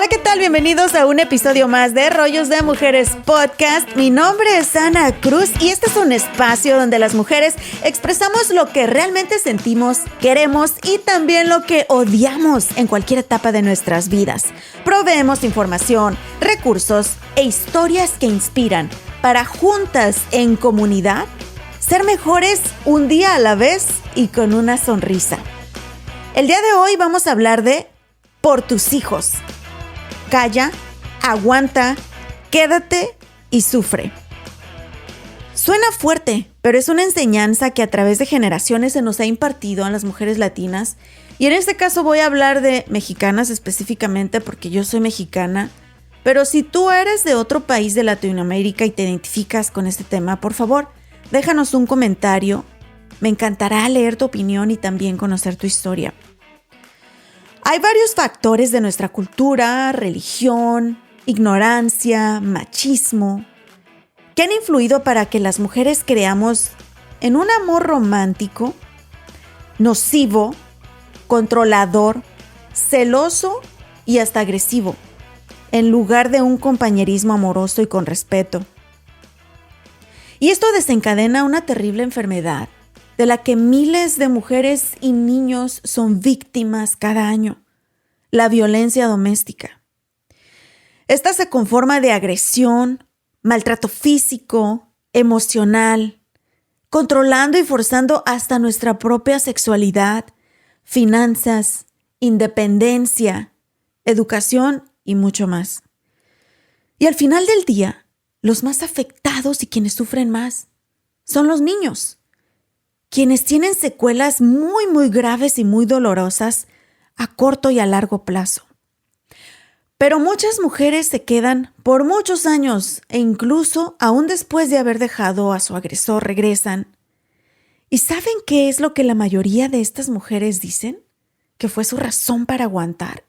Hola, ¿qué tal? Bienvenidos a un episodio más de Rollos de Mujeres Podcast. Mi nombre es Ana Cruz y este es un espacio donde las mujeres expresamos lo que realmente sentimos, queremos y también lo que odiamos en cualquier etapa de nuestras vidas. Proveemos información, recursos e historias que inspiran para juntas en comunidad ser mejores un día a la vez y con una sonrisa. El día de hoy vamos a hablar de Por tus hijos. Calla, aguanta, quédate y sufre. Suena fuerte, pero es una enseñanza que a través de generaciones se nos ha impartido a las mujeres latinas. Y en este caso voy a hablar de mexicanas específicamente porque yo soy mexicana. Pero si tú eres de otro país de Latinoamérica y te identificas con este tema, por favor, déjanos un comentario. Me encantará leer tu opinión y también conocer tu historia. Hay varios factores de nuestra cultura, religión, ignorancia, machismo, que han influido para que las mujeres creamos en un amor romántico, nocivo, controlador, celoso y hasta agresivo, en lugar de un compañerismo amoroso y con respeto. Y esto desencadena una terrible enfermedad de la que miles de mujeres y niños son víctimas cada año: la violencia doméstica. Esta se conforma de agresión, maltrato físico, emocional, controlando y forzando hasta nuestra propia sexualidad, finanzas, independencia, educación y mucho más. Y al final del día, los más afectados y quienes sufren más son los niños, quienes tienen secuelas muy graves y muy dolorosas a corto y a largo plazo. Pero muchas mujeres se quedan por muchos años e incluso aún después de haber dejado a su agresor regresan. ¿Y saben qué es lo que la mayoría de estas mujeres dicen que fue su razón para aguantar?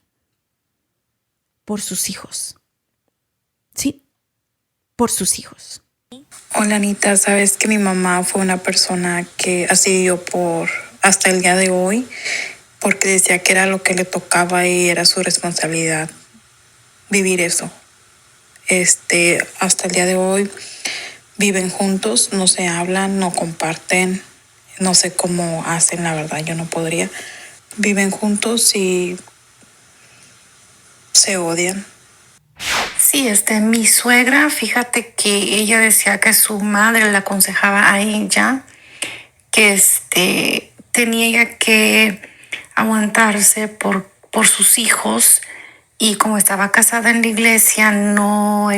Por sus hijos. Sí, por sus hijos. Hola Anita, sabes que mi mamá fue una persona que así vivió por hasta el día de hoy, porque decía que era lo que le tocaba y era su responsabilidad vivir eso. Hasta el día de hoy viven juntos, no se hablan, no comparten, no sé cómo hacen, la verdad, yo no podría. Viven juntos y se odian. Sí, mi suegra, fíjate que ella decía que su madre le aconsejaba a ella que tenía ella que aguantarse por sus hijos, y como estaba casada en la iglesia no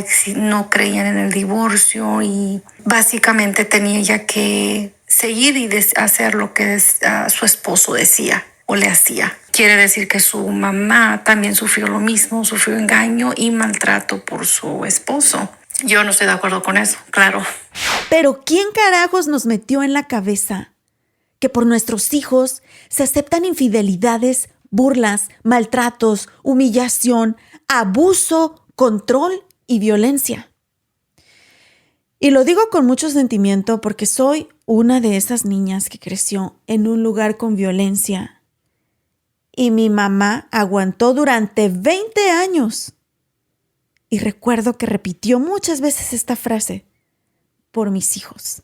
creían en el divorcio y básicamente tenía ella que seguir y hacer lo que su esposo decía o le hacía. Quiere decir que su mamá también sufrió lo mismo, sufrió engaño y maltrato por su esposo. Yo no estoy de acuerdo con eso, claro. Pero ¿quién carajos nos metió en la cabeza que por nuestros hijos se aceptan infidelidades, burlas, maltratos, humillación, abuso, control y violencia? Y lo digo con mucho sentimiento porque soy una de esas niñas que creció en un lugar con violencia. Y mi mamá aguantó durante 20 años. Y recuerdo que repitió muchas veces esta frase: por mis hijos.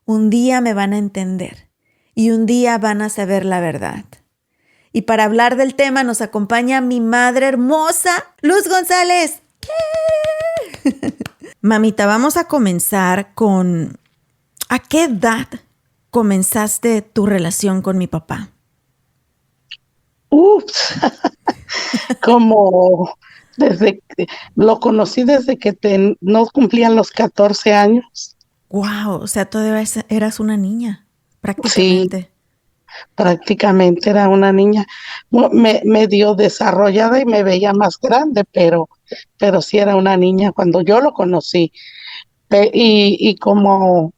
Un día me van a entender y un día van a saber la verdad. Y para hablar del tema nos acompaña mi madre hermosa, Luz González. Mamita, vamos a comenzar con: ¿a qué edad comenzaste tu relación con mi papá? Como lo conocí desde que no cumplían los 14 años. Wow, o sea, todavía eras una niña, prácticamente. Sí, prácticamente era una niña medio desarrollada y me veía más grande, pero sí era una niña cuando yo lo conocí. Y como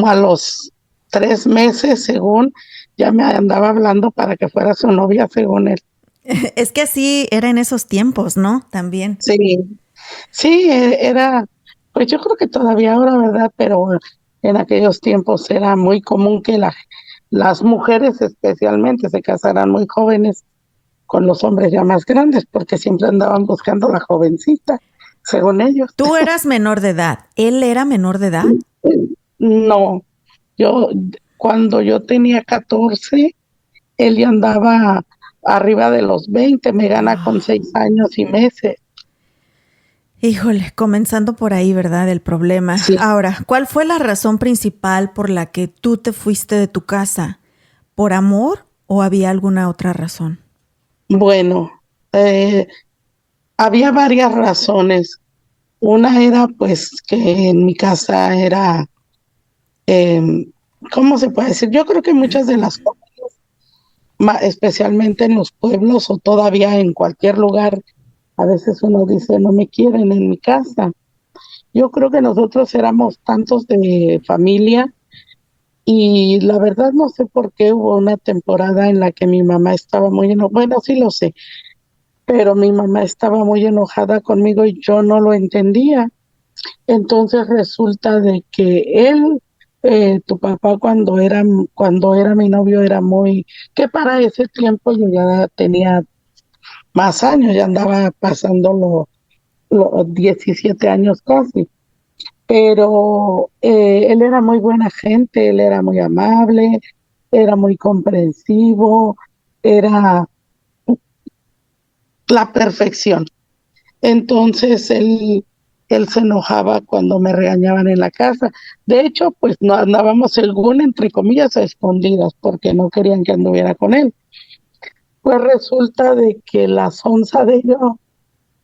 a los 3 meses, según, ya me andaba hablando para que fuera su novia, según él. Es que así era en esos tiempos, ¿no? También. Sí, era, pues yo creo que todavía ahora, ¿verdad? Pero en aquellos tiempos era muy común que las mujeres especialmente se casaran muy jóvenes con los hombres ya más grandes, porque siempre andaban buscando la jovencita, según ellos. Tú eras menor de edad, ¿él era menor de edad? No, yo cuando yo tenía 14, él ya andaba arriba de los 20, me gana con 6 años y meses. Híjole, comenzando por ahí, ¿verdad? El problema. Sí. Ahora, ¿cuál fue la razón principal por la que tú te fuiste de tu casa? ¿Por amor o había alguna otra razón? Bueno, había varias razones. Una era pues que en mi casa era, ¿cómo se puede decir? Yo creo que muchas de las cosas, especialmente en los pueblos o todavía en cualquier lugar, a veces uno dice, no me quieren en mi casa. Yo creo que nosotros éramos tantos de familia y la verdad no sé por qué hubo una temporada en la que mi mamá estaba muy enojada. Bueno, sí lo sé, pero mi mamá estaba muy enojada conmigo y yo no lo entendía. Entonces resulta de que él, tu papá cuando era mi novio era muy, que para ese tiempo yo ya tenía más años, ya andaba pasando los 17 años casi, pero él era muy buena gente, él era muy amable, era muy comprensivo, era la perfección. Entonces él se enojaba cuando me regañaban en la casa. De hecho, pues no andábamos según, entre comillas, a escondidas, porque no querían que anduviera con él. Pues resulta de que la sonza de yo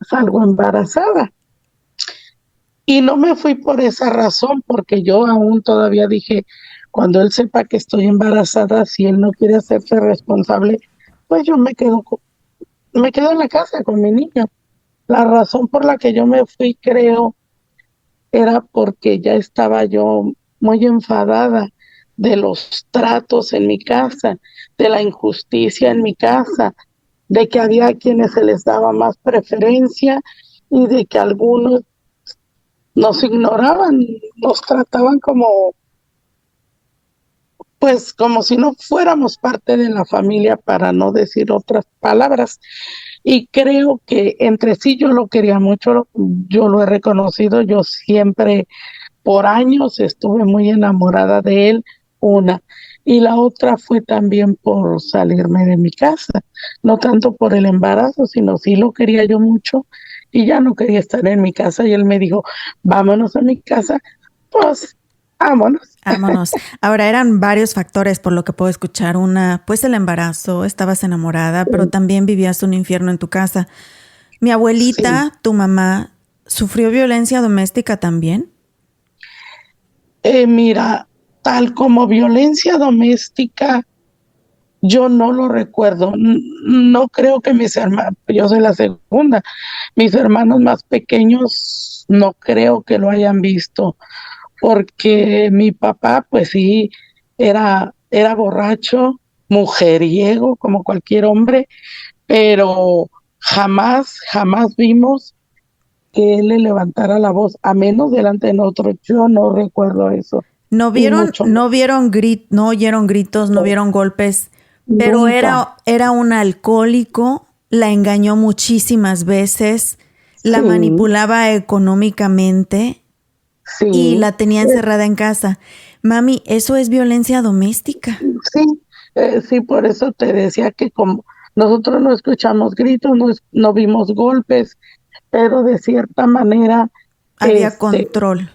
salgo embarazada. Y no me fui por esa razón, porque yo aún todavía dije, cuando él sepa que estoy embarazada, si él no quiere hacerse responsable, pues yo me quedo en la casa con mi niño. La razón por la que yo me fui, creo, era porque ya estaba yo muy enfadada de los tratos en mi casa, de la injusticia en mi casa, de que había quienes se les daba más preferencia y de que algunos nos ignoraban, nos trataban como, pues, como si no fuéramos parte de la familia, para no decir otras palabras. Y creo que entre sí yo lo quería mucho, yo lo he reconocido, yo siempre por años estuve muy enamorada de él, una. Y la otra fue también por salirme de mi casa, no tanto por el embarazo, sino sí lo quería yo mucho y ya no quería estar en mi casa y él me dijo, vámonos a mi casa, pues vámonos. Vámonos. Ahora, eran varios factores por lo que puedo escuchar. Una, pues el embarazo, estabas enamorada, pero también vivías un infierno en tu casa. Mi abuelita, Sí. tu mamá, ¿sufrió violencia doméstica también? Mira, tal como violencia doméstica, yo no lo recuerdo. No creo que mis hermanos, yo soy la segunda, mis hermanos más pequeños no creo que lo hayan visto, porque mi papá, pues sí, era borracho, mujeriego, como cualquier hombre, pero jamás vimos que él le levantara la voz, a menos delante de nosotros. Yo no recuerdo eso, No y vieron, mucho no vieron no oyeron gritos, no vieron golpes, pero nunca. era un alcohólico, la engañó muchísimas veces, la Sí, manipulaba económicamente y sí, la tenía encerrada en casa. Mami, eso es violencia doméstica. sí, sí, por eso te decía que como nosotros no escuchamos gritos, no vimos golpes, pero de cierta manera, Había este, control.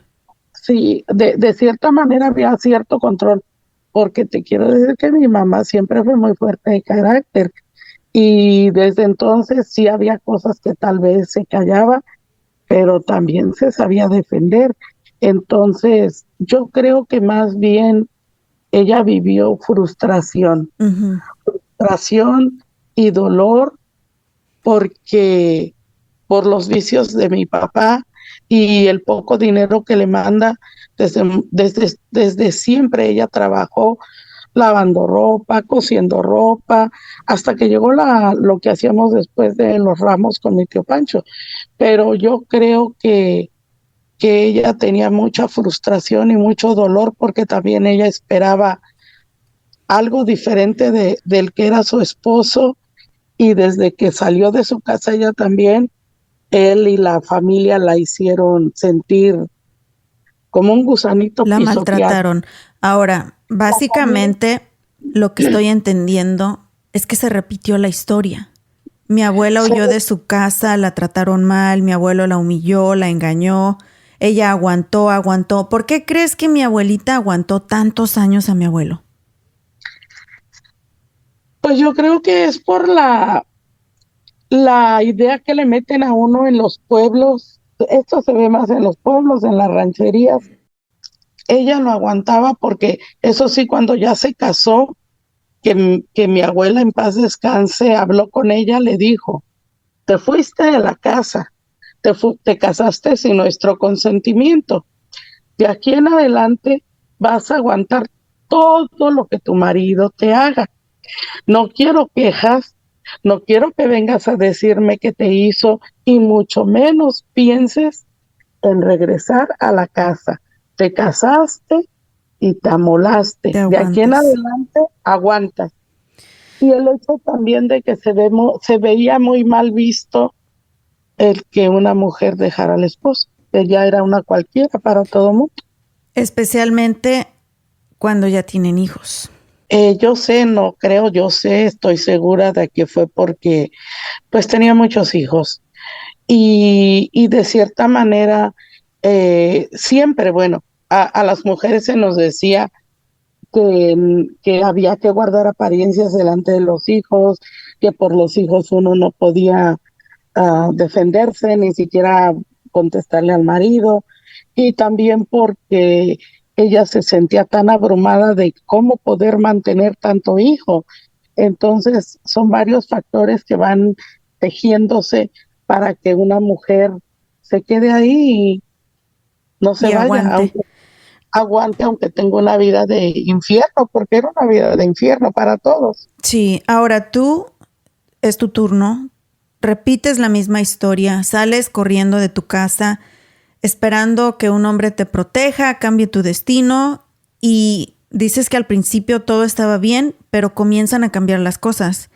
sí, de cierta manera había cierto control, porque te quiero decir que mi mamá siempre fue muy fuerte de carácter y desde entonces sí había cosas que tal vez se callaba, pero también se sabía defender. Entonces, yo creo que más bien ella vivió Ujú. frustración y dolor porque por los vicios de mi papá y el poco dinero que le manda. Desde siempre ella trabajó lavando ropa, cosiendo ropa, hasta que llegó lo que hacíamos después de los ramos con mi tío Pancho. Pero yo creo que ella tenía mucha frustración y mucho dolor porque también ella esperaba algo diferente del que era su esposo y desde que salió de su casa ella también, él y la familia la hicieron sentir como un gusanito La pisoteado. maltrataron. Ahora, básicamente lo que estoy entendiendo es que se repitió la historia. Mi abuela huyó de su casa, la trataron mal, mi abuelo la humilló, la engañó, ella aguantó. ¿Por qué crees que mi abuelita aguantó tantos años a mi abuelo? Pues yo creo que es por la idea que le meten a uno en los pueblos. Esto se ve más en los pueblos, en las rancherías. Ella no aguantaba porque, eso sí, cuando ya se casó, que mi abuela en paz descanse, habló con ella, le dijo, te fuiste de la casa, te casaste sin nuestro consentimiento. De aquí en adelante vas a aguantar todo lo que tu marido te haga. No quiero quejas, no quiero que vengas a decirme qué te hizo y mucho menos pienses en regresar a la casa. Te casaste y te amolaste. Te De aquí en aguantas. adelante aguantas. Y el hecho también de que se veía muy mal visto el que una mujer dejara al esposo. Ella era una cualquiera para todo el mundo. Especialmente cuando ya tienen hijos. Yo sé, no creo, yo sé, estoy segura de que fue porque pues tenía muchos hijos y de cierta manera siempre, bueno, a las mujeres se nos decía que había que guardar apariencias delante de los hijos, que por los hijos uno no podía defenderse, ni siquiera contestarle al marido, y también porque ella se sentía tan abrumada de cómo poder mantener tanto hijo. Entonces, son varios factores que van tejiéndose para que una mujer se quede ahí y no se Y vaya, aguante. aguante, aunque tenga una vida de infierno, porque era una vida de infierno para todos. Sí, ahora tú, es tu turno, repites la misma historia, sales corriendo de tu casa, esperando que un hombre te proteja, cambie tu destino y dices que al principio todo estaba bien, pero comienzan a cambiar las cosas.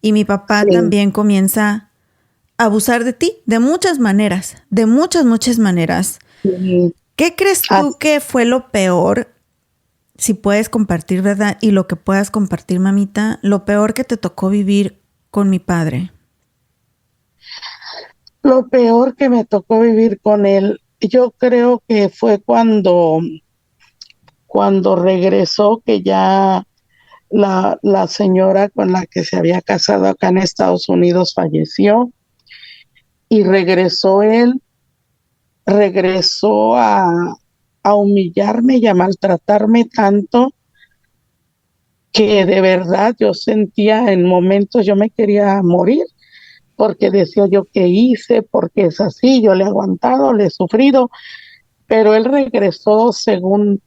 Y mi papá Sí. también comienza a abusar de ti de muchas maneras, de muchas maneras. Y ¿Qué crees tú que fue lo peor? Si puedes compartir, ¿verdad? Y lo que puedas compartir, mamita, lo peor que te tocó vivir con mi padre. lo peor que me tocó vivir con él, yo creo que fue cuando regresó, que ya la señora con la que se había casado acá en Estados Unidos falleció y regresó a humillarme y a maltratarme tanto que de verdad yo sentía en momentos, yo me quería morir, porque decía yo qué hice, porque es así, yo le he aguantado, le he sufrido, pero él regresó según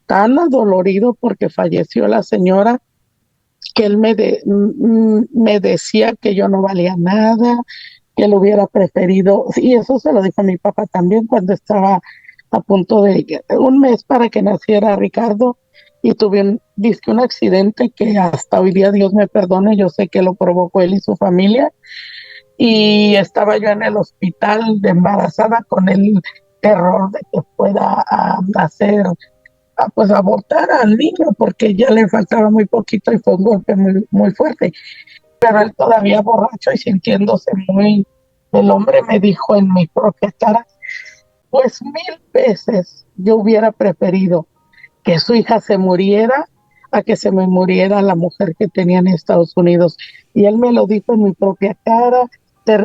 tan adolorido porque falleció la señora, que él me decía que yo no valía nada, que él hubiera preferido, y eso se lo dijo a mi papá también cuando estaba a punto de un mes para que naciera Ricardo, y tuve un accidente que hasta hoy día Dios me perdone, yo sé que lo provocó él y su familia, y estaba yo en el hospital de embarazada con el terror de que pueda nacer, pues abortar al niño, porque ya le faltaba muy poquito y fue un golpe muy fuerte. Pero él todavía borracho y sintiéndose el hombre me dijo en mi propia cara, pues 1000 veces yo hubiera preferido que su hija se muriera a que se me muriera la mujer que tenía en Estados Unidos. Y él me lo dijo en mi propia cara,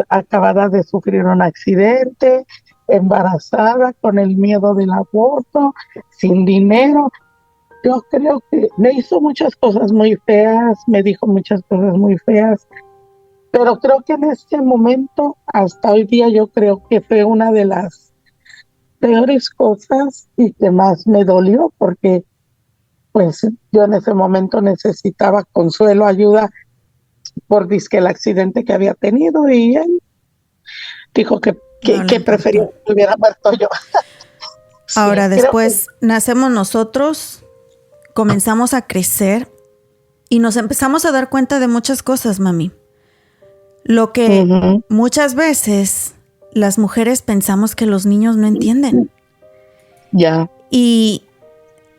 acabada de sufrir un accidente, embarazada, con el miedo del aborto, sin dinero. Yo creo que me hizo muchas cosas muy feas, me dijo muchas cosas muy feas, pero creo que en este momento, hasta hoy día, yo creo que fue una de las peores cosas y que más me dolió, porque pues yo en ese momento necesitaba consuelo, ayuda por disque el accidente que había tenido, y él dijo No le que importó. prefería que hubiera muerto yo. Sí, Ahora, creo después nacemos nosotros, comenzamos a crecer Y nos empezamos a dar cuenta de muchas cosas, mami. Lo que muchas veces las mujeres pensamos que los niños no entienden. Ya. Y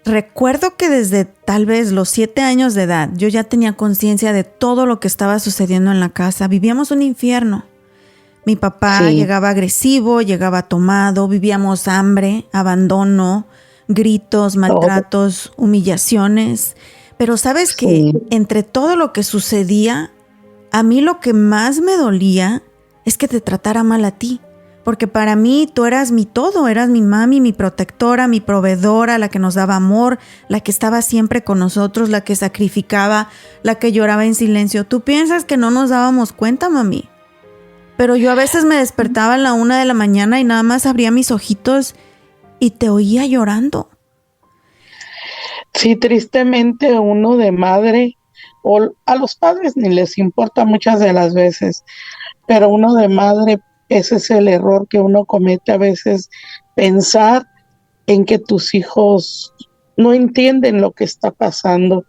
recuerdo que desde tal vez los 7 años de edad, yo ya tenía conciencia de todo lo que estaba sucediendo en la casa. Vivíamos un infierno. Mi papá llegaba agresivo, llegaba tomado, vivíamos hambre, abandono, gritos, maltratos, humillaciones. Pero sabes que entre todo lo que sucedía, a mí lo que más me dolía es que te tratara mal a ti. Porque para mí tú eras mi todo, eras mi mami, mi protectora, mi proveedora, la que nos daba amor, la que estaba siempre con nosotros, la que sacrificaba, la que lloraba en silencio. ¿Tú piensas que no nos dábamos cuenta, mami? Pero yo a veces me despertaba a la 1 de la mañana y nada más abría mis ojitos y te oía llorando. Sí, tristemente uno de madre, o a los padres ni les importa muchas de las veces, pero uno de madre, ese es el error que uno comete a veces, pensar en que tus hijos no entienden lo que está pasando.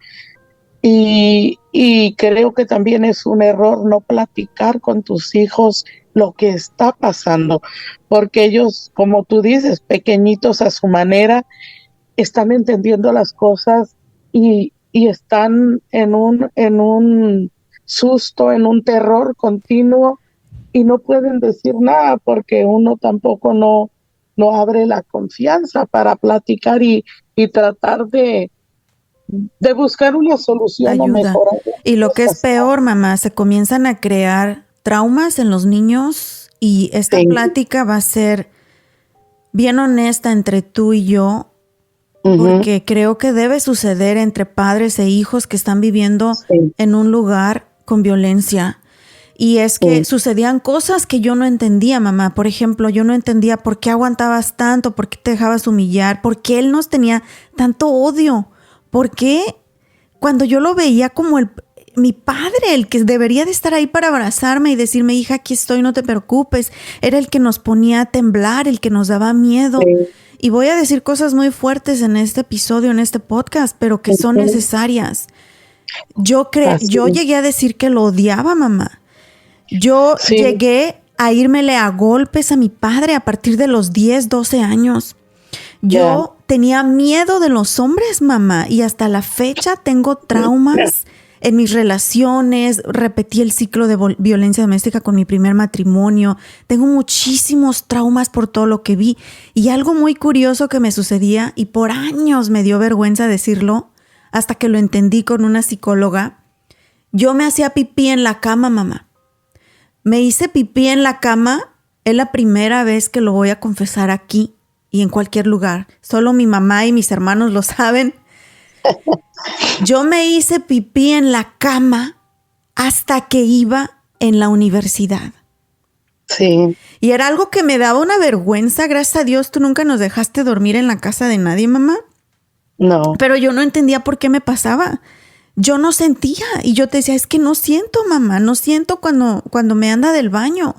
Y creo que también es un error no platicar con tus hijos lo que está pasando, porque ellos, como tú dices, pequeñitos a su manera, están entendiendo las cosas y están en un susto, en un terror continuo y no pueden decir nada porque uno tampoco no abre la confianza para platicar y tratar de buscar una solución o Ayuda. mejorar. Y lo que es peor, mamá, se comienzan a crear traumas en los niños y esta plática va a ser bien honesta entre tú y yo, porque creo que debe suceder entre padres e hijos que están viviendo en un lugar con violencia. Y es que sucedían cosas que yo no entendía, mamá. Por ejemplo, yo no entendía por qué aguantabas tanto, por qué te dejabas humillar, por qué él nos tenía tanto odio. ¿Por qué cuando yo lo veía como mi padre, el que debería de estar ahí para abrazarme y decirme, hija, aquí estoy, no te preocupes? Era el que nos ponía a temblar, el que nos daba miedo. Y voy a decir cosas muy fuertes en este episodio, en este podcast, pero que son necesarias. Yo llegué a decir que lo odiaba, mamá. Yo llegué a írmele a golpes a mi padre a partir de los 10, 12 años. Yo tenía miedo de los hombres, mamá, y hasta la fecha tengo traumas en mis relaciones. Repetí el ciclo de violencia doméstica con mi primer matrimonio. Tengo muchísimos traumas por todo lo que vi. Y algo muy curioso que me sucedía, y por años me dio vergüenza decirlo, hasta que lo entendí con una psicóloga. Yo me hacía pipí en la cama, mamá. Me hice pipí en la cama. Es la primera vez que lo voy a confesar aquí y en cualquier lugar. Solo mi mamá y mis hermanos lo saben. Yo me hice pipí en la cama hasta que iba en la universidad. Sí. Y era algo que me daba una vergüenza. Gracias a Dios, tú nunca nos dejaste dormir en la casa de nadie, mamá. No. Pero yo no entendía por qué me pasaba. Yo no sentía. Y yo te decía, es que no siento, mamá. No siento cuando me anda del baño.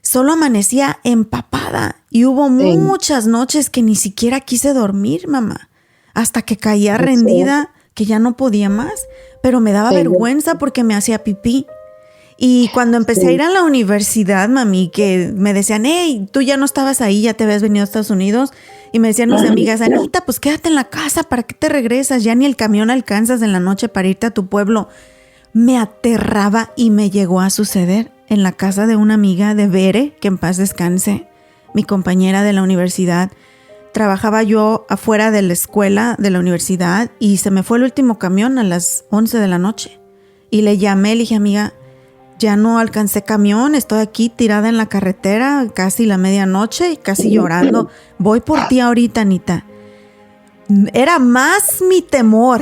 Solo amanecía empapada. Y hubo muchas noches que ni siquiera quise dormir, mamá. Hasta que caía rendida, que ya no podía más. Pero me daba vergüenza porque me hacía pipí. Y cuando empecé a ir a la universidad, mami, que me decían, hey, tú ya no estabas ahí, ya te habías venido a Estados Unidos. Y me decían mis amigas, Anita, pues quédate en la casa, ¿para qué te regresas? Ya ni el camión alcanzas en la noche para irte a tu pueblo. Me aterraba y me llegó a suceder en la casa de una amiga de Bere, que en paz descanse, mi compañera de la universidad. Trabajaba yo afuera de la escuela de la universidad y se me fue el último camión a las 11 de la noche. Y le llamé, le dije, amiga, ya no alcancé camión, estoy aquí tirada en la carretera, casi la medianoche y casi llorando. Voy por ti ahorita, Anita. Era más mi temor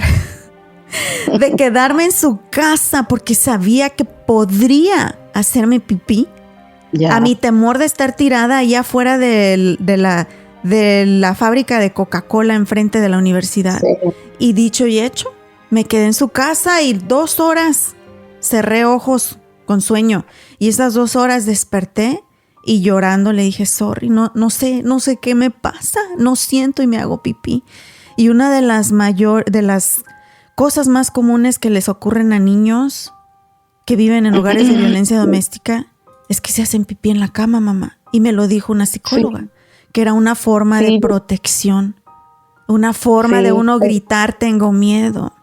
de quedarme en su casa porque sabía que podría hacerme pipí, a mi temor de estar tirada allá afuera de la fábrica de Coca-Cola enfrente de la universidad. Y dicho y hecho, me quedé en su casa y 2 horas cerré ojos con sueño. Y esas 2 horas desperté y llorando le dije, sorry, no sé qué me pasa, no siento y me hago pipí. Y una de las cosas más comunes que les ocurren a niños que viven en lugares de violencia doméstica es que se hacen pipí en la cama, mamá. Y me lo dijo una psicóloga, que era una forma de protección, una forma de uno gritar, tengo miedo.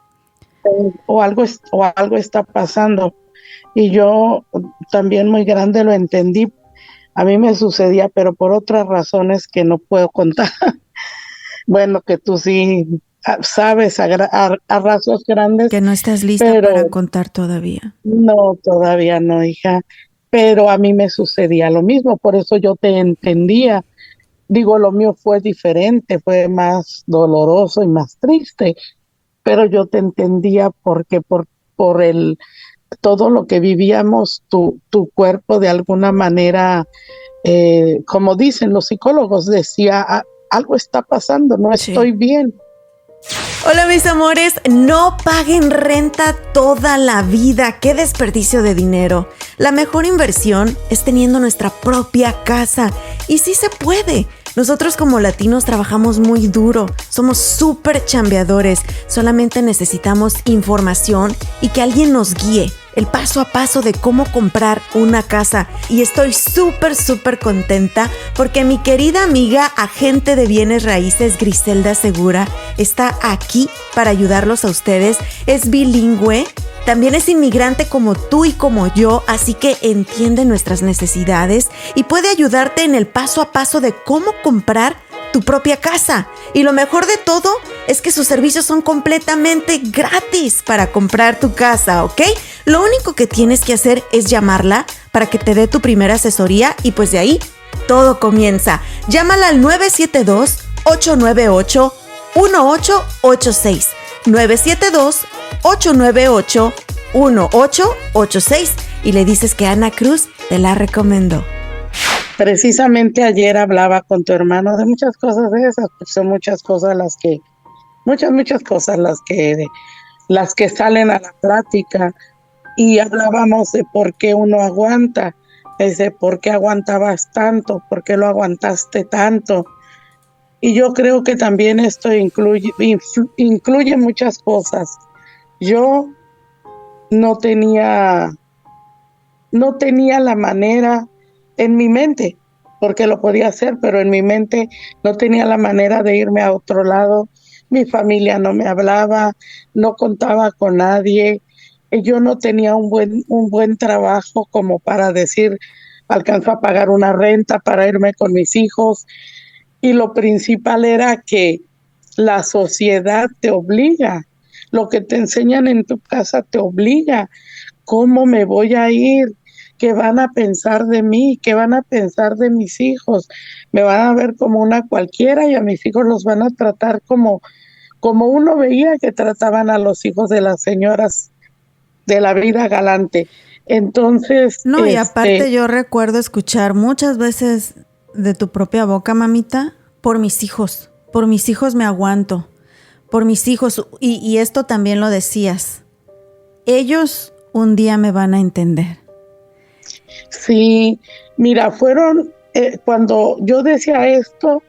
O algo está pasando. Y yo también muy grande lo entendí. A mí me sucedía, pero por otras razones que no puedo contar. Bueno, que tú sí sabes a rasgos grandes. Que no estás lista para contar todavía. No, todavía no, hija. Pero a mí me sucedía lo mismo, por eso yo te entendía. Digo, lo mío fue diferente, fue más doloroso y más triste, pero yo te entendía porque por todo lo que vivíamos, tu cuerpo de alguna manera, como dicen los psicólogos, decía, algo está pasando, no estoy bien. Hola mis amores, no paguen renta toda la vida, qué desperdicio de dinero. La mejor inversión es teniendo nuestra propia casa y sí se puede. Nosotros como latinos trabajamos muy duro, somos súper chambeadores, solamente necesitamos información y que alguien nos guíe, el paso a paso de cómo comprar una casa. Y estoy súper contenta porque mi querida amiga agente de bienes raíces Griselda Segura está aquí para ayudarlos a ustedes. Es bilingüe, también es inmigrante como tú y como yo, así que entiende nuestras necesidades y puede ayudarte en el paso a paso de cómo comprar tu propia casa. Y lo mejor de todo es que sus servicios son completamente gratis para comprar tu casa, ¿ok? Lo único que tienes que hacer es llamarla para que te dé tu primera asesoría y pues de ahí todo comienza. Llámala al 972-898-1886. 972-898-1886 y le dices que Ana Cruz te la recomendó. Precisamente ayer hablaba con tu hermano de muchas cosas de esas, pues son muchas cosas muchas cosas las que salen a la plática, y hablábamos de por qué uno aguanta, de por qué aguantabas tanto, por qué lo aguantaste tanto. Y yo creo que también esto incluye muchas cosas. Yo no tenía la manera en mi mente, porque lo podía hacer, pero en mi mente no tenía la manera de irme a otro lado. Mi familia no me hablaba, no contaba con nadie. Yo no tenía un buen trabajo como para decir, alcanzo a pagar una renta para irme con mis hijos. Y lo principal era que la sociedad te obliga, lo que te enseñan en tu casa te obliga. ¿Cómo me voy a ir? ¿Qué van a pensar de mí? ¿Qué van a pensar de mis hijos? Me van a ver como una cualquiera y a mis hijos los van a tratar como uno veía que trataban a los hijos de las señoras de la vida galante. Entonces... No, y aparte yo recuerdo escuchar muchas veces de tu propia boca, mamita, por mis hijos me aguanto, por mis hijos, y esto también lo decías, ellos un día me van a entender. Sí, mira, fueron cuando yo decía esto,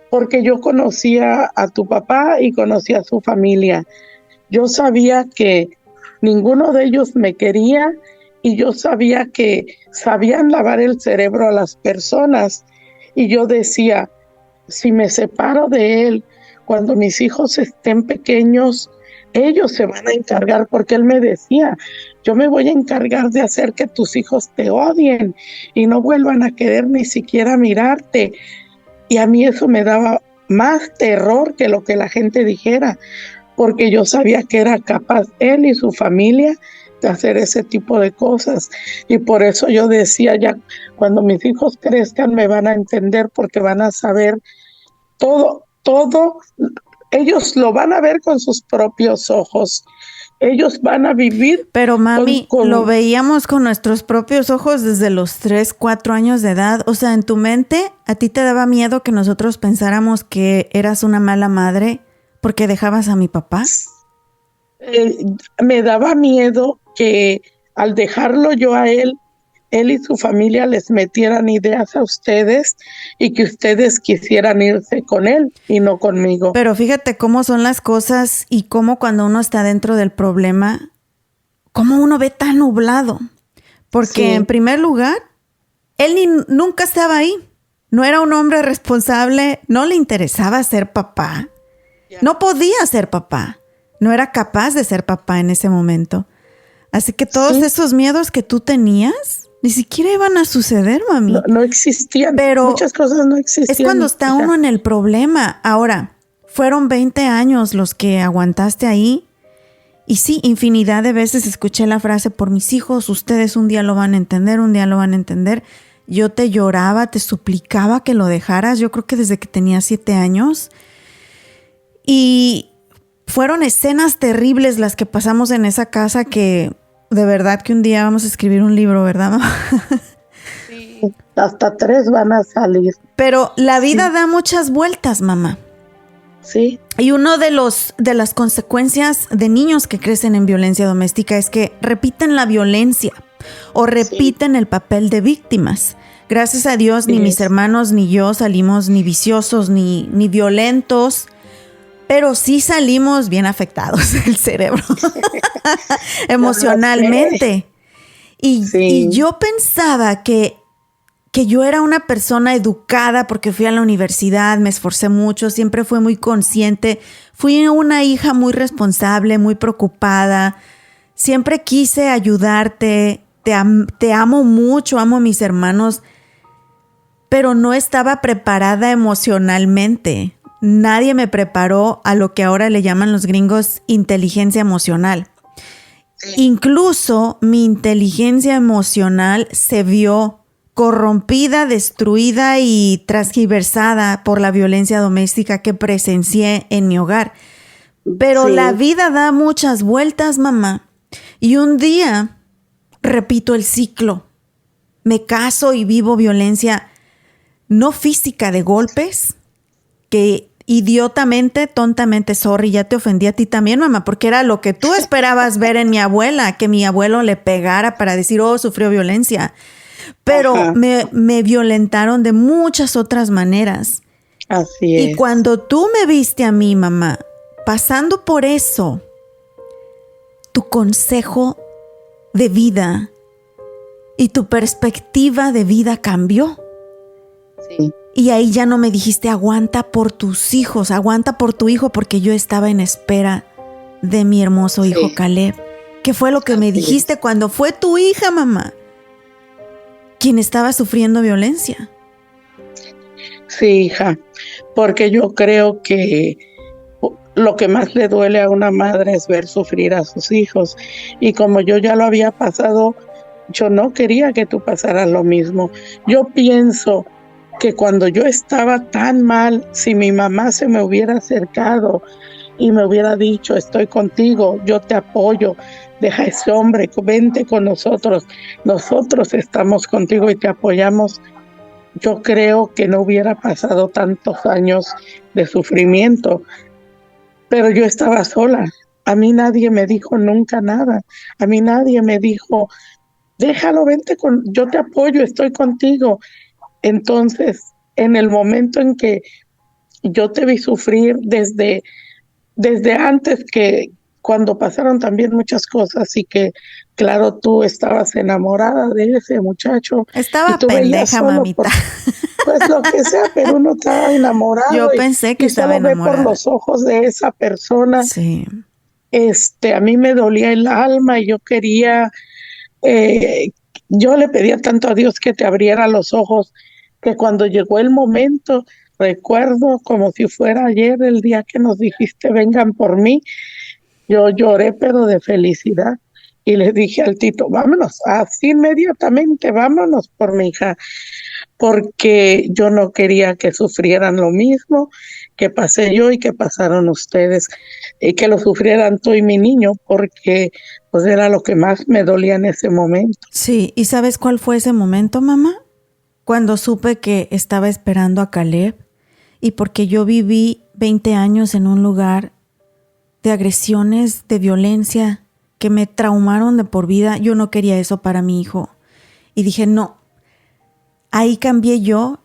porque yo conocía a tu papá y conocía a su familia. Yo sabía que ninguno de ellos me quería y yo sabía que sabían lavar el cerebro a las personas. Y yo decía, si me separo de él, cuando mis hijos estén pequeños, ellos se van a encargar, porque él me decía, yo me voy a encargar de hacer que tus hijos te odien y no vuelvan a querer ni siquiera mirarte. Y a mí eso me daba más terror que lo que la gente dijera, porque yo sabía que era capaz él y su familia de hacer ese tipo de cosas. Y por eso yo decía, ya cuando mis hijos crezcan me van a entender, porque van a saber todo, ellos lo van a ver con sus propios ojos. Ellos van a vivir. Pero mami, lo veíamos con nuestros propios ojos desde los 3, 4 años de edad. O sea, en tu mente, ¿a ti te daba miedo que nosotros pensáramos que eras una mala madre porque dejabas a mi papá? Me daba miedo que al dejarlo yo a él, él y su familia les metieran ideas a ustedes y que ustedes quisieran irse con él y no conmigo. Pero fíjate cómo son las cosas y cómo cuando uno está dentro del problema, cómo uno ve tan nublado. Porque en primer lugar, él nunca estaba ahí. No era un hombre responsable, no le interesaba ser papá. No podía ser papá. No era capaz de ser papá en ese momento. Así que todos esos miedos que tú tenías ni siquiera iban a suceder, mami. No existían. Pero muchas cosas no existían. Es cuando está uno en el problema. Ahora, fueron 20 años los que aguantaste ahí. Y sí, infinidad de veces escuché la frase, por mis hijos, ustedes un día lo van a entender, un día lo van a entender. Yo te lloraba, te suplicaba que lo dejaras. Yo creo que desde que tenía 7 años. Y fueron escenas terribles las que pasamos en esa casa que de verdad que un día vamos a escribir un libro, ¿verdad, mamá? Sí, hasta 3 van a salir. Pero la vida da muchas vueltas, mamá. Sí. Y uno de las consecuencias de niños que crecen en violencia doméstica es que repiten la violencia o repiten el papel de víctimas. Gracias a Dios, ni mis hermanos ni yo salimos ni viciosos ni violentos, pero sí salimos bien afectados del cerebro, emocionalmente. Y yo pensaba que yo era una persona educada porque fui a la universidad, me esforcé mucho, siempre fui muy consciente, fui una hija muy responsable, muy preocupada, siempre quise ayudarte, te amo mucho, amo a mis hermanos, pero no estaba preparada emocionalmente. Nadie me preparó a lo que ahora le llaman los gringos inteligencia emocional. Incluso mi inteligencia emocional se vio corrompida, destruida y transgiversada por la violencia doméstica que presencié en mi hogar. Pero la vida da muchas vueltas, mamá. Y un día repito el ciclo. Me caso y vivo violencia no física de golpes, que idiotamente, tontamente, sorry, ya te ofendí a ti también, mamá, porque era lo que tú esperabas ver en mi abuela, que mi abuelo le pegara para decir, oh, sufrió violencia. Pero me violentaron de muchas otras maneras. Así es. Y cuando tú me viste a mí, mamá, pasando por eso, tu consejo de vida y tu perspectiva de vida cambió. Sí. Y ahí ya no me dijiste, aguanta por tus hijos, aguanta por tu hijo, porque yo estaba en espera de mi hermoso hijo Caleb. ¿Qué fue lo que me dijiste cuando fue tu hija, mamá, quien estaba sufriendo violencia? Sí, hija, porque yo creo que lo que más le duele a una madre es ver sufrir a sus hijos. Y como yo ya lo había pasado, yo no quería que tú pasaras lo mismo. Yo pienso que cuando yo estaba tan mal, si mi mamá se me hubiera acercado y me hubiera dicho, estoy contigo, yo te apoyo, deja ese hombre, vente con nosotros estamos contigo y te apoyamos, yo creo que no hubiera pasado tantos años de sufrimiento. Pero yo estaba sola, a mí nadie me dijo nunca nada, a mí nadie me dijo, déjalo, vente yo te apoyo, estoy contigo. Entonces, en el momento en que yo te vi sufrir desde antes, que cuando pasaron también muchas cosas y que, claro, tú estabas enamorada de ese muchacho. Estaba pendeja, mamita. Pues lo que sea, pero uno estaba enamorado. Yo pensé que estaba enamorada. Ve por los ojos de esa persona. Sí. A mí me dolía el alma y yo quería, yo le pedía tanto a Dios que te abriera los ojos, que cuando llegó el momento, recuerdo como si fuera ayer el día que nos dijiste vengan por mí, yo lloré pero de felicidad y le dije al Tito, vámonos, así inmediatamente, vámonos por mi hija, porque yo no quería que sufrieran lo mismo que pasé yo y que pasaron ustedes, y que lo sufrieran tú y mi niño, porque pues era lo que más me dolía en ese momento. Sí, ¿y sabes cuál fue ese momento, mamá? Cuando supe que estaba esperando a Caleb, y porque yo viví 20 años en un lugar de agresiones, de violencia, que me traumaron de por vida. Yo no quería eso para mi hijo. Y dije, no, ahí cambié yo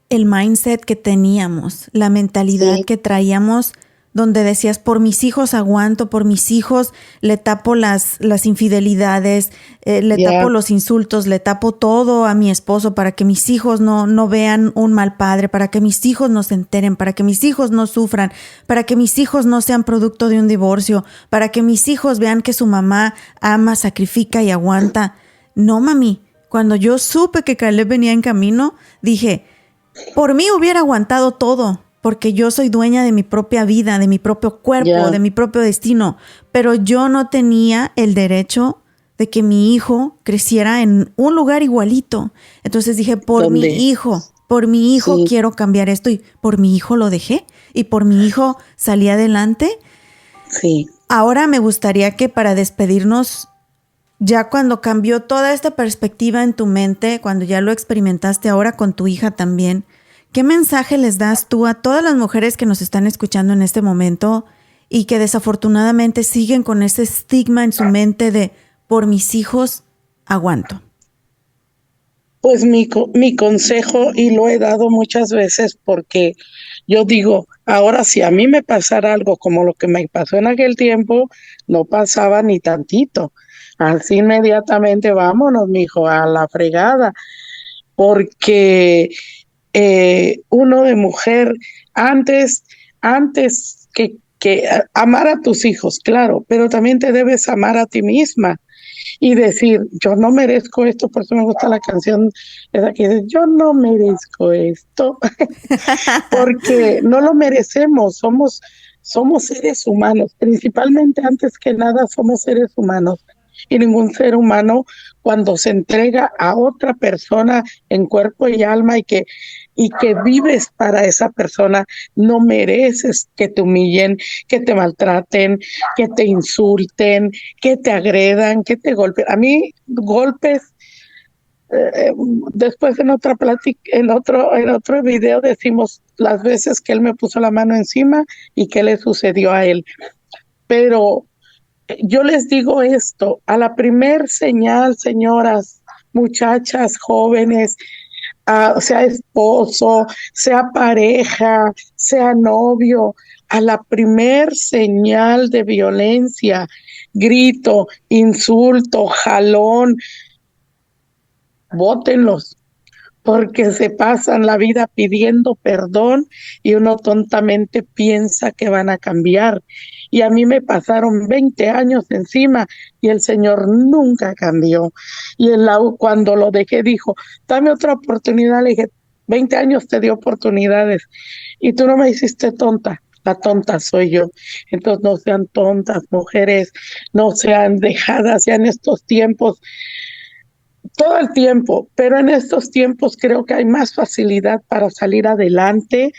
el mindset que teníamos, la mentalidad que traíamos, donde decías, por mis hijos aguanto, por mis hijos le tapo las infidelidades, le tapo los insultos, le tapo todo a mi esposo para que mis hijos no vean un mal padre, para que mis hijos no se enteren, para que mis hijos no sufran, para que mis hijos no sean producto de un divorcio, para que mis hijos vean que su mamá ama, sacrifica y aguanta. No, mami, cuando yo supe que Caleb venía en camino, dije, por mí hubiera aguantado todo, porque yo soy dueña de mi propia vida, de mi propio cuerpo, de mi propio destino. Pero yo no tenía el derecho de que mi hijo creciera en un lugar igualito. Entonces dije, por mi hijo quiero cambiar esto. Y por mi hijo lo dejé. Y por mi hijo salí adelante. Sí. Ahora me gustaría que para despedirnos, ya cuando cambió toda esta perspectiva en tu mente, cuando ya lo experimentaste ahora con tu hija también, ¿qué mensaje les das tú a todas las mujeres que nos están escuchando en este momento y que desafortunadamente siguen con ese estigma en su mente de por mis hijos aguanto? Pues mi consejo, y lo he dado muchas veces porque yo digo, ahora si a mí me pasara algo como lo que me pasó en aquel tiempo, no pasaba ni tantito. Así inmediatamente vámonos, mijo, a la fregada, porque uno de mujer, antes que amar a tus hijos, claro, pero también te debes amar a ti misma y decir, yo no merezco esto. Por eso me gusta la canción esa que dice, yo no merezco esto, porque no lo merecemos, somos seres humanos, principalmente antes que nada somos seres humanos. Y ningún ser humano, cuando se entrega a otra persona en cuerpo y alma y que vives para esa persona, no mereces que te humillen, que te maltraten, que te insulten, que te agredan, que te golpeen. A mí golpes, después en otra plática, en otro video decimos las veces que él me puso la mano encima y qué le sucedió a él. Pero yo les digo esto, a la primer señal, señoras, muchachas, jóvenes, sea esposo, sea pareja, sea novio, a la primer señal de violencia, grito, insulto, jalón, bótenlos, porque se pasan la vida pidiendo perdón y uno tontamente piensa que van a cambiar. Y a mí me pasaron 20 años encima y el Señor nunca cambió. Y cuando lo dejé dijo, dame otra oportunidad. Le dije, 20 años te di oportunidades y tú no me hiciste tonta. La tonta soy yo. Entonces no sean tontas, mujeres, no sean dejadas ya en estos tiempos. Todo el tiempo, pero en estos tiempos creo que hay más facilidad para salir adelante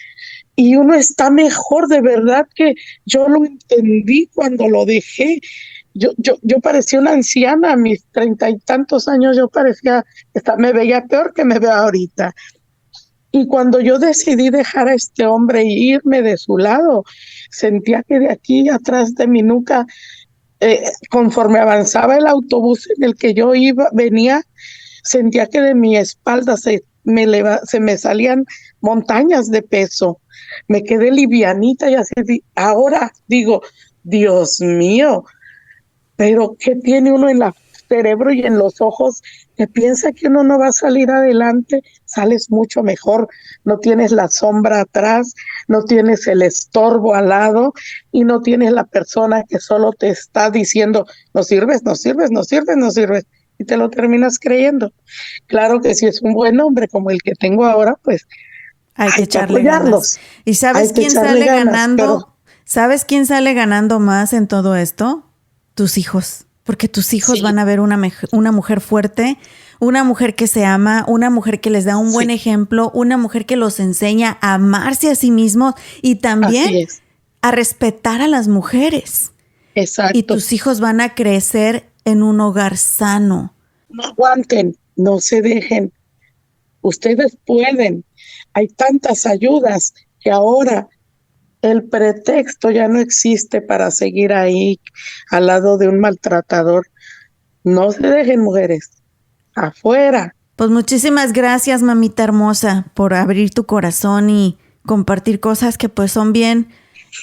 y uno está mejor. De verdad que yo lo entendí cuando lo dejé. Yo parecía una anciana a mis 30 y tantos años. Yo me veía peor que me veo ahorita. Y cuando yo decidí dejar a este hombre e irme de su lado, sentía que de aquí atrás de mi nuca, conforme avanzaba el autobús en el que yo venía, sentía que de mi espalda se me salían montañas de peso. Me quedé livianita y así. Ahora digo, Dios mío, pero ¿qué tiene uno en el cerebro y en los ojos que piensa que uno no va a salir adelante? Sales mucho mejor, no tienes la sombra atrás, no tienes el estorbo al lado y no tienes la persona que solo te está diciendo, no sirves, no sirves, no sirves, no sirves, y te lo terminas creyendo. Claro que si es un buen hombre como el que tengo ahora, pues hay que echarle ganas. ¿Y sabes quién sale ganando? ¿Sabes quién sale ganando más en todo esto? Tus hijos. Porque tus hijos van a ver una mujer fuerte, una mujer que se ama, una mujer que les da un buen ejemplo, una mujer que los enseña a amarse a sí mismos y también a respetar a las mujeres. Exacto. Y tus hijos van a crecer en un hogar sano. No aguanten, no se dejen. Ustedes pueden. Hay tantas ayudas que ahora el pretexto ya no existe para seguir ahí al lado de un maltratador. No se dejen, mujeres. afuera. Pues muchísimas gracias, mamita hermosa, por abrir tu corazón y compartir cosas que pues son bien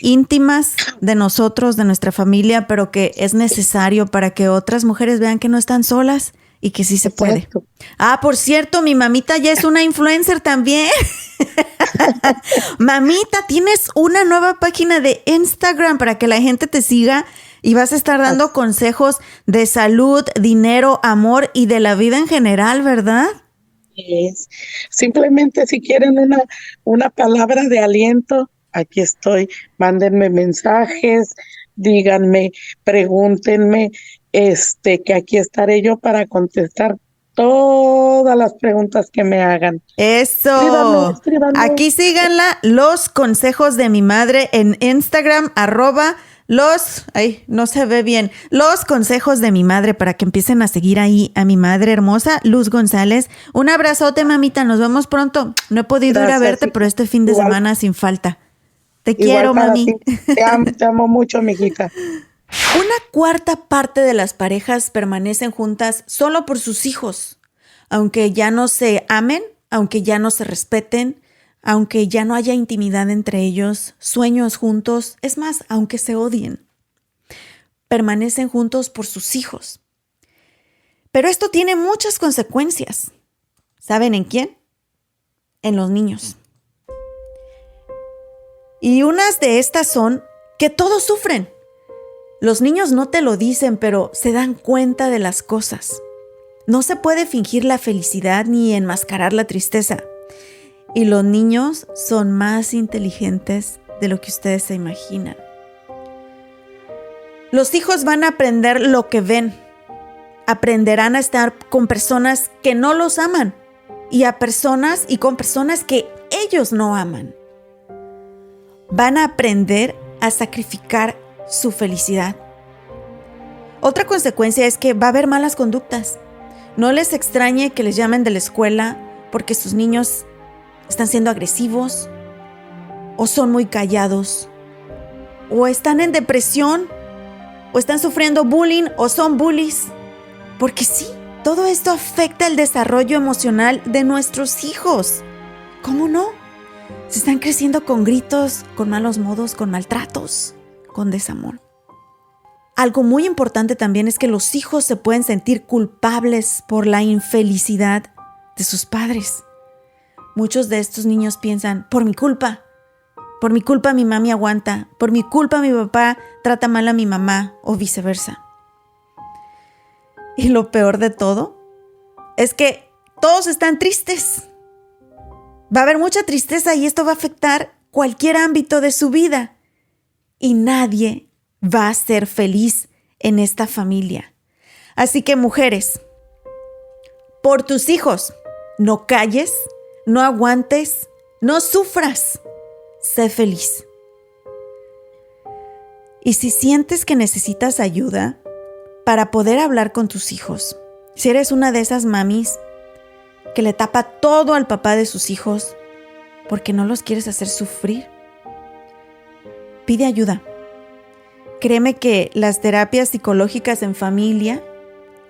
íntimas de nosotros, de nuestra familia, pero que es necesario para que otras mujeres vean que no están solas y que sí se puede. Exacto. Ah, por cierto, mi mamita ya es una influencer también. Mamita, tienes una nueva página de Instagram para que la gente te siga y vas a estar dando consejos de salud, dinero, amor y de la vida en general, ¿verdad? Es. Simplemente si quieren una palabra de aliento, aquí estoy. Mándenme mensajes, díganme, pregúntenme, que aquí estaré yo para contestar todas las preguntas que me hagan. Eso. Escríbanme. Aquí síganla, los consejos de mi madre en Instagram, no se ve bien, los consejos de mi madre, para que empiecen a seguir ahí a mi madre hermosa, Luz González. Un abrazote, mamita, nos vemos pronto. No he podido ir a verte, pero este fin de semana sin falta. Te quiero, mami. Te amo mucho, mijita. Una cuarta parte de las parejas permanecen juntas solo por sus hijos, aunque ya no se amen, aunque ya no se respeten, aunque ya no haya intimidad entre ellos, sueños juntos, es más, aunque se odien. Permanecen juntos por sus hijos. Pero esto tiene muchas consecuencias. ¿Saben en quién? En los niños. Y unas de estas son que todos sufren. Los niños no te lo dicen, pero se dan cuenta de las cosas. No se puede fingir la felicidad ni enmascarar la tristeza. Y los niños son más inteligentes de lo que ustedes se imaginan. Los hijos van a aprender lo que ven. Aprenderán a estar con personas que no los aman y con personas que ellos no aman. Van a aprender a sacrificar su felicidad. Otra consecuencia es que va a haber malas conductas. No les extrañe que les llamen de la escuela porque sus niños están siendo agresivos o son muy callados o están en depresión o están sufriendo bullying o son bullies. Porque sí, todo esto afecta el desarrollo emocional de nuestros hijos. ¿Cómo no? Se están creciendo con gritos, con malos modos, con maltratos, con desamor. Algo muy importante también es que los hijos se pueden sentir culpables por la infelicidad de sus padres. Muchos de estos niños piensan, por mi culpa mi mami aguanta, por mi culpa mi papá trata mal a mi mamá o viceversa. Y lo peor de todo es que todos están tristes. Va a haber mucha tristeza y esto va a afectar cualquier ámbito de su vida. Y nadie va a ser feliz en esta familia. Así que, mujeres, por tus hijos, no calles, no aguantes, no sufras. Sé feliz. Y si sientes que necesitas ayuda para poder hablar con tus hijos, si eres una de esas mamis que le tapa todo al papá de sus hijos porque no los quieres hacer sufrir, pide ayuda. Créeme que las terapias psicológicas en familia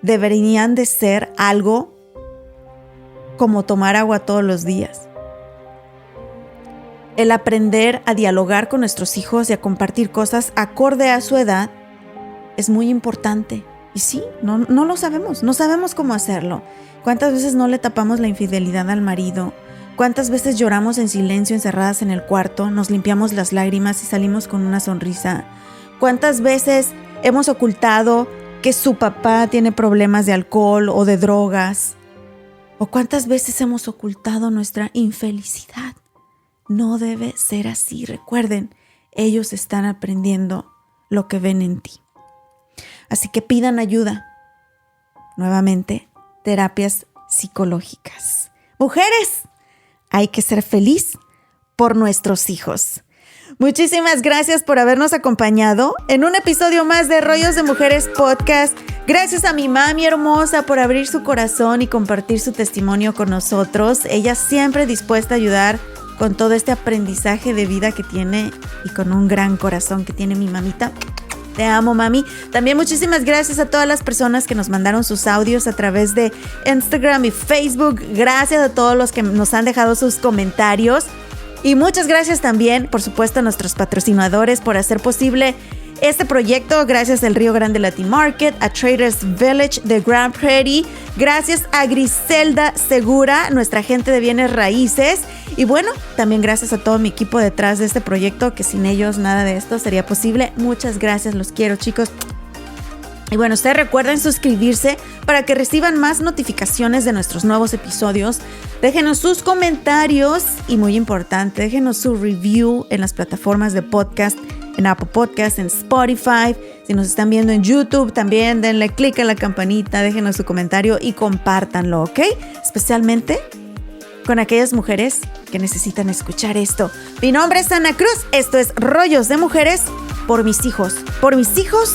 deberían de ser algo como tomar agua todos los días. El aprender a dialogar con nuestros hijos y a compartir cosas acorde a su edad es muy importante. Y sí, no lo sabemos, no sabemos cómo hacerlo. ¿Cuántas veces no le tapamos la infidelidad al marido? ¿Cuántas veces lloramos en silencio encerradas en el cuarto, nos limpiamos las lágrimas y salimos con una sonrisa? ¿Cuántas veces hemos ocultado que su papá tiene problemas de alcohol o de drogas? ¿O cuántas veces hemos ocultado nuestra infelicidad? No debe ser así. Recuerden, ellos están aprendiendo lo que ven en ti. Así que pidan ayuda. Nuevamente, terapias psicológicas. Mujeres, hay que ser feliz por nuestros hijos. Muchísimas gracias por habernos acompañado en un episodio más de Rollos de Mujeres Podcast. Gracias a mi mami hermosa por abrir su corazón y compartir su testimonio con nosotros. Ella siempre dispuesta a ayudar con todo este aprendizaje de vida que tiene y con un gran corazón que tiene mi mamita. Te amo, mami. También muchísimas gracias a todas las personas que nos mandaron sus audios a través de Instagram y Facebook. Gracias a todos los que nos han dejado sus comentarios. Y muchas gracias también, por supuesto, a nuestros patrocinadores por hacer posible este proyecto. Gracias al Río Grande Latin Market, a Traders Village de Grand Prairie. Gracias a Griselda Segura, nuestra agente de bienes raíces. Y bueno, también gracias a todo mi equipo detrás de este proyecto, que sin ellos nada de esto sería posible. Muchas gracias, los quiero, chicos. Y bueno, ustedes recuerden suscribirse para que reciban más notificaciones de nuestros nuevos episodios. Déjenos sus comentarios y, muy importante, déjenos su review en las plataformas de podcast, en Apple Podcast, en Spotify. Si nos están viendo en YouTube, también denle click a la campanita, déjenos su comentario y compártanlo, ¿ok? Especialmente con aquellas mujeres que necesitan escuchar esto. Mi nombre es Ana Cruz. Esto es Rollos de Mujeres por mis hijos. Por mis hijos,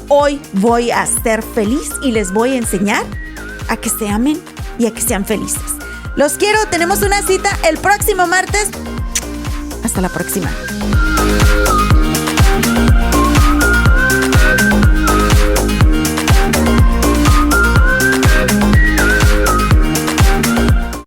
hoy voy a ser feliz y les voy a enseñar a que se amen y a que sean felices. Los quiero. Tenemos una cita el próximo martes. Hasta la próxima.